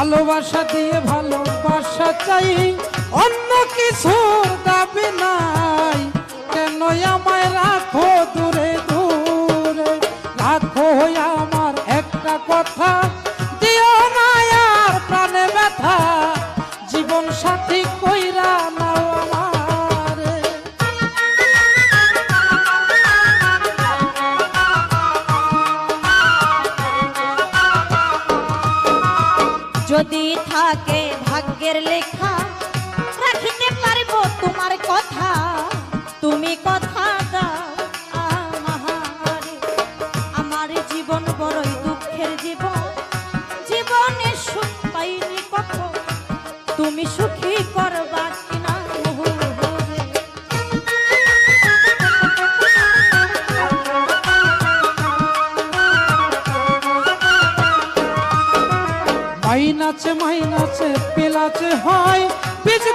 ভালোবাসা দিয়ে ভালোবাসা চাই, অন্য কিছুর দাবি নাই। কেন আমায় রাখো দূরে দূরে, রাখো আমার একটা কথা, দিও না আর প্রাণে ব্যথা, জীবন সাথী কইরা নাও আমারে। যদি থাকে ভাগ্যের লেখা, রাখিতে পারবো তোমার কথা, তুমি কথা দাও আমারে। আমার জীবন বড়ই দুঃখের জীবন, জীবনে সুখ পাইনি কত, তুমি সুখী করবা কিনা মোহরে। মাইনাচে মাইনাচে পেলাচে হয় বীজ